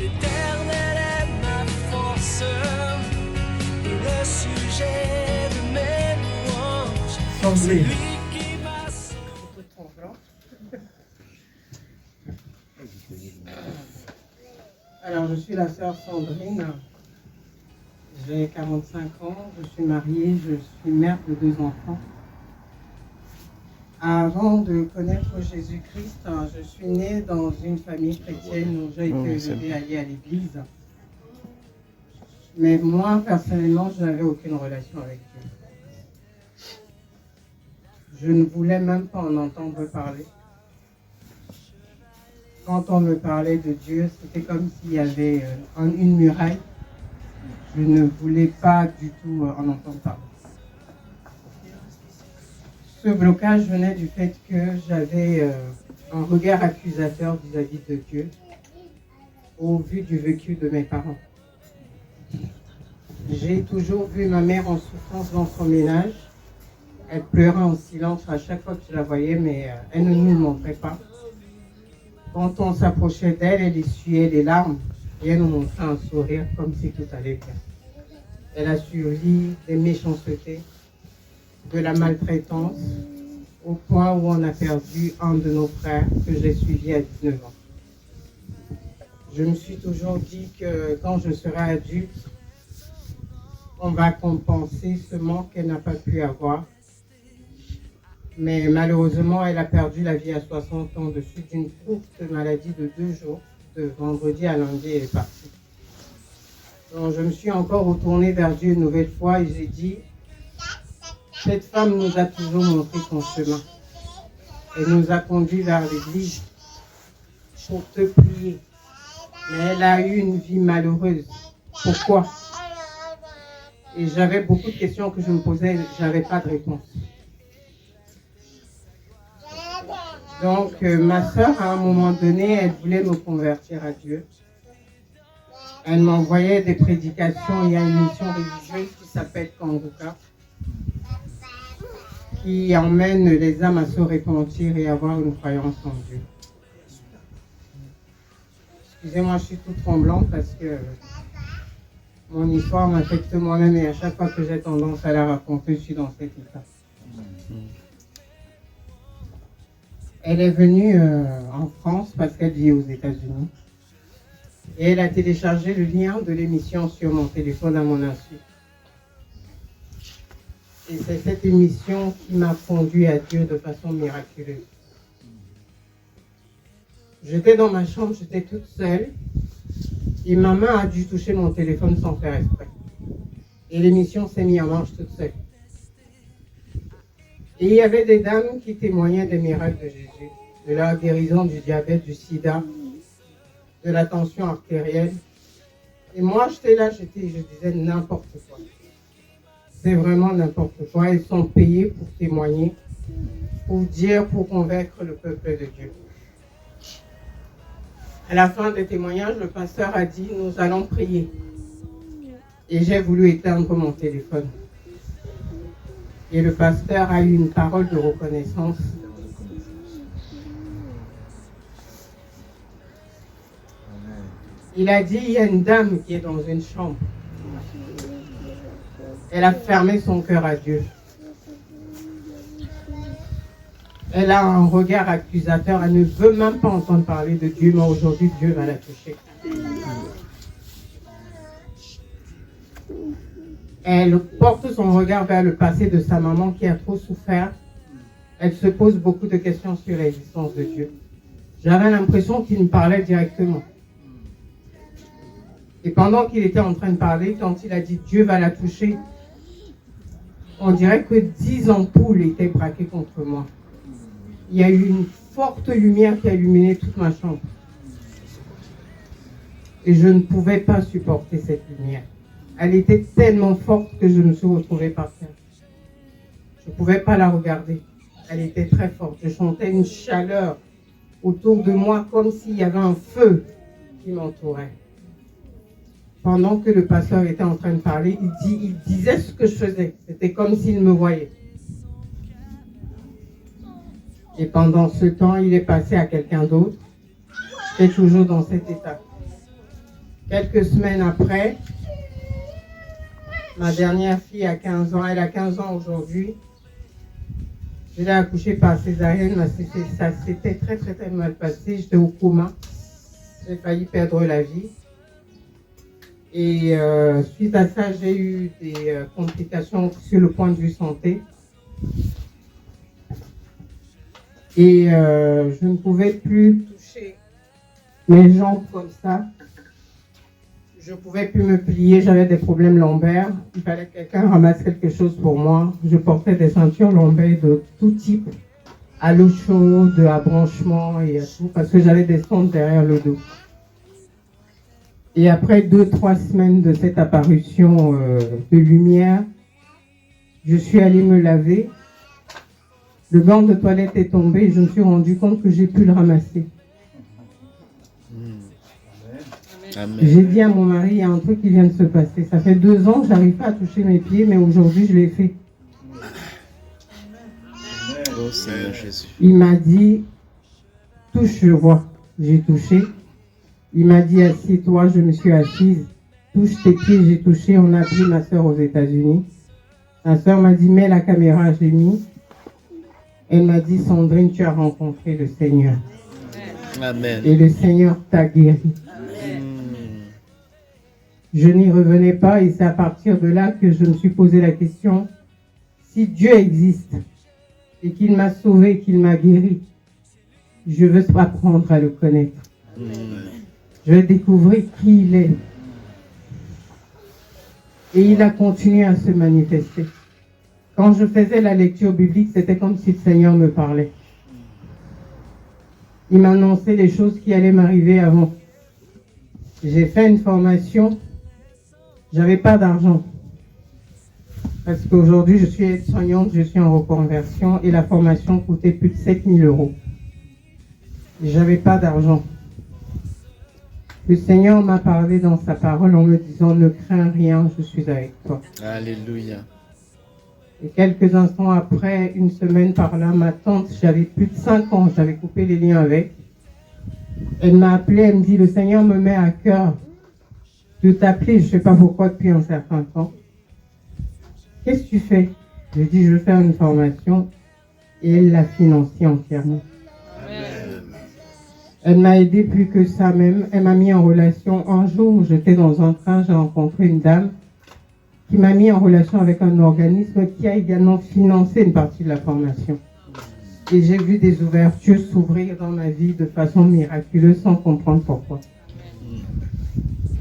L'Éternel est ma force, le sujet de mes louanges. C'est lui qui m'a sauvé. Alors, je suis la sœur Sandrine, j'ai 45 ans, je suis mariée, je suis mère de 2 enfants. Avant de connaître Jésus-Christ, je suis née dans une famille chrétienne où j'ai été élevée à aller à l'église. Mais moi, personnellement, je n'avais aucune relation avec Dieu. Je ne voulais même pas en entendre parler. Quand on me parlait de Dieu, c'était comme s'il y avait une muraille. Je ne voulais pas du tout en entendre parler. Ce blocage venait du fait que j'avais un regard accusateur vis-à-vis de Dieu au vu du vécu de mes parents. J'ai toujours vu ma mère en souffrance dans son ménage. Elle pleurait en silence à chaque fois que je la voyais, mais elle ne nous le montrait pas. Quand on s'approchait d'elle, elle essuyait les larmes et elle nous montrait un sourire comme si tout allait bien. Elle a subi des méchancetés, de la maltraitance, au point où on a perdu un de nos frères que j'ai suivi à 19 ans. Je me suis toujours dit que quand je serai adulte, on va compenser ce manque qu'elle n'a pas pu avoir. Mais malheureusement, elle a perdu la vie à 60 ans de suite d'une courte maladie de 2 jours. De vendredi à lundi, elle est partie. Donc, je me suis encore retournée vers Dieu une nouvelle fois et j'ai dit, cette femme nous a toujours montré son chemin. Elle nous a conduits vers l'église pour te prier. Mais elle a eu une vie malheureuse. Pourquoi? Et j'avais beaucoup de questions que je me posais et je n'avais pas de réponse. Donc, ma sœur, à un moment donné, elle voulait me convertir à Dieu. Elle m'envoyait des prédications. Il y a une mission religieuse qui s'appelle Kanguka, qui emmène les âmes à se repentir et avoir une croyance en Dieu. Excusez-moi, je suis toute tremblante parce que mon histoire m'affecte moi-même et à chaque fois que j'ai tendance à la raconter, je suis dans cet état. Elle est venue en France parce qu'elle vit aux États-Unis. Et elle a téléchargé le lien de l'émission sur mon téléphone à mon insu. Et c'est cette émission qui m'a conduit à Dieu de façon miraculeuse. J'étais dans ma chambre, j'étais toute seule. Et ma main a dû toucher mon téléphone sans faire exprès. Et l'émission s'est mise en marche toute seule. Et il y avait des dames qui témoignaient des miracles de Jésus, de la guérison du diabète, du sida, de la tension artérielle. Et moi, j'étais là, je disais n'importe quoi. C'est vraiment n'importe quoi. Elles sont payées pour témoigner, pour dire, pour convaincre le peuple de Dieu. À la fin des témoignages, le pasteur a dit, nous allons prier. Et j'ai voulu éteindre mon téléphone. Et le pasteur a eu une parole de reconnaissance. Il a dit, il y a une dame qui est dans une chambre. Elle a fermé son cœur à Dieu. Elle a un regard accusateur. Elle ne veut même pas entendre parler de Dieu, mais aujourd'hui, Dieu va la toucher. Elle porte son regard vers le passé de sa maman qui a trop souffert. Elle se pose beaucoup de questions sur l'existence de Dieu. J'avais l'impression qu'il me parlait directement. Et pendant qu'il était en train de parler, quand il a dit Dieu va la toucher, on dirait que 10 ampoules étaient braquées contre moi. Il y a eu une forte lumière qui a illuminé toute ma chambre. Et je ne pouvais pas supporter cette lumière. Elle était tellement forte que je me suis retrouvée par terre. Je ne pouvais pas la regarder. Elle était très forte. Je sentais une chaleur autour de moi comme s'il y avait un feu qui m'entourait. Pendant que le pasteur était en train de parler, il disait ce que je faisais. C'était comme s'il me voyait. Et pendant ce temps, il est passé à quelqu'un d'autre. J'étais toujours dans cet état. Quelques semaines après, ma dernière fille a 15 ans, elle a 15 ans aujourd'hui. Je l'ai accouchée par césarienne, ça s'était très très très mal passé, j'étais au coma. J'ai failli perdre la vie. Et suite à ça, j'ai eu des complications sur le point de vue santé. Et je ne pouvais plus toucher mes jambes comme ça. Je ne pouvais plus me plier, j'avais des problèmes lombaires. Il fallait que quelqu'un ramasse quelque chose pour moi. Je portais des ceintures lombaires de tout type, à l'eau chaude, à branchement et à tout, parce que j'avais des sondes derrière le dos. Et après 2-3 semaines de cette apparition de lumière, je suis allée me laver. Le banc de toilette est tombé et je me suis rendu compte que j'ai pu le ramasser. Amen. J'ai dit à mon mari, il y a un truc qui vient de se passer. Ça fait 2 ans que je n'arrive pas à toucher mes pieds, mais aujourd'hui je l'ai fait. Oh Seigneur Jésus. Il m'a dit, touche, je vois. J'ai touché. Il m'a dit, assieds-toi, je me suis assise. Touche tes pieds, j'ai touché. On a appelé ma soeur aux États-Unis. Ma soeur m'a dit, mets la caméra, j'ai mis. Elle m'a dit, Sandrine, tu as rencontré le Seigneur. Amen. Et le Seigneur t'a guéri. Je n'y revenais pas et c'est à partir de là que je me suis posé la question, si Dieu existe et qu'il m'a sauvé, qu'il m'a guéri, je veux apprendre à le connaître. Je veux découvrir qui il est. Et il a continué à se manifester. Quand je faisais la lecture biblique, c'était comme si le Seigneur me parlait. Il m'annonçait les choses qui allaient m'arriver avant. J'ai fait une formation. J'avais pas d'argent. Parce qu'aujourd'hui, je suis aide-soignante, je suis en reconversion et la formation coûtait plus de 7 000 €. J'avais pas d'argent. Le Seigneur m'a parlé dans sa parole en me disant, ne crains rien, je suis avec toi. Alléluia. Et quelques instants après, une semaine par là, ma tante, j'avais plus de 5 ans, j'avais coupé les liens avec. Elle m'a appelé, elle me dit, le Seigneur me met à cœur de t'appeler, je ne sais pas pourquoi, depuis un certain temps. Qu'est-ce que tu fais? Je dis, je veux faire une formation. Et elle l'a financée entièrement. Amen. Elle m'a aidé plus que ça même. Elle m'a mis en relation. Un jour, j'étais dans un train, j'ai rencontré une dame qui m'a mis en relation avec un organisme qui a également financé une partie de la formation. Et j'ai vu des ouvertures s'ouvrir dans ma vie de façon miraculeuse sans comprendre pourquoi.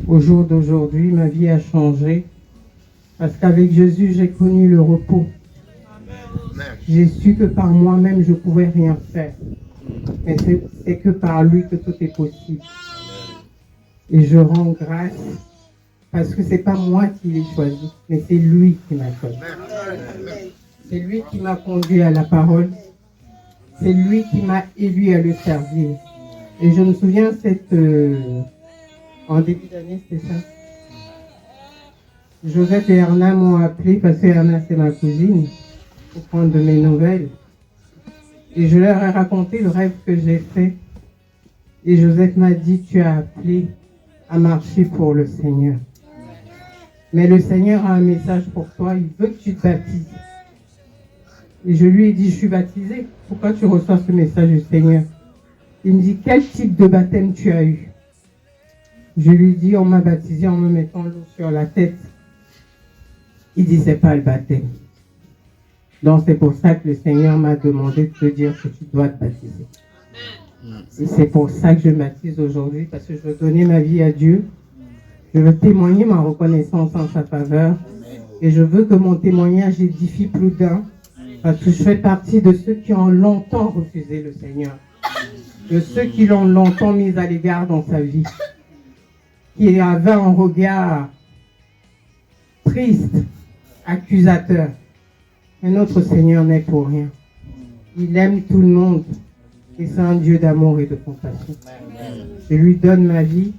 Au jour d'aujourd'hui, ma vie a changé parce qu'avec Jésus, j'ai connu le repos. J'ai su que par moi-même, je ne pouvais rien faire. Mais c'est que par lui que tout est possible. Et je rends grâce parce que ce n'est pas moi qui l'ai choisi, mais c'est lui qui m'a choisi. C'est lui qui m'a conduit à la parole. C'est lui qui m'a élu à le servir. Et je me souviens en début d'année, c'est ça. Joseph et Erna m'ont appelé parce que Erna c'est ma cousine pour prendre de mes nouvelles. Et je leur ai raconté le rêve que j'ai fait. Et Joseph m'a dit, tu as appelé à marcher pour le Seigneur. Mais le Seigneur a un message pour toi, il veut que tu te baptises. Et je lui ai dit, je suis baptisé. Pourquoi tu reçois ce message du Seigneur? Il me dit, quel type de baptême tu as eu? Je lui ai dit, on m'a baptisé en me mettant l'eau sur la tête. Il ne disait pas le baptême. Donc c'est pour ça que le Seigneur m'a demandé de te dire que tu dois te baptiser. Et c'est pour ça que je me baptise aujourd'hui, parce que je veux donner ma vie à Dieu. Je veux témoigner ma reconnaissance en sa faveur. Et je veux que mon témoignage édifie plus d'un. Parce que je fais partie de ceux qui ont longtemps refusé le Seigneur. De ceux qui l'ont longtemps mis à l'égard dans sa vie. Qui avait un regard triste, accusateur. Mais notre Seigneur n'est pour rien. Il aime tout le monde. Et c'est un Dieu d'amour et de compassion. Je lui donne ma vie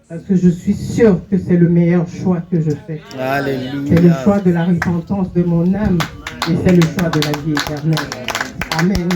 parce que je suis sûr que c'est le meilleur choix que je fais. Alléluia. C'est le choix de la repentance de mon âme et c'est le choix de la vie éternelle. Amen.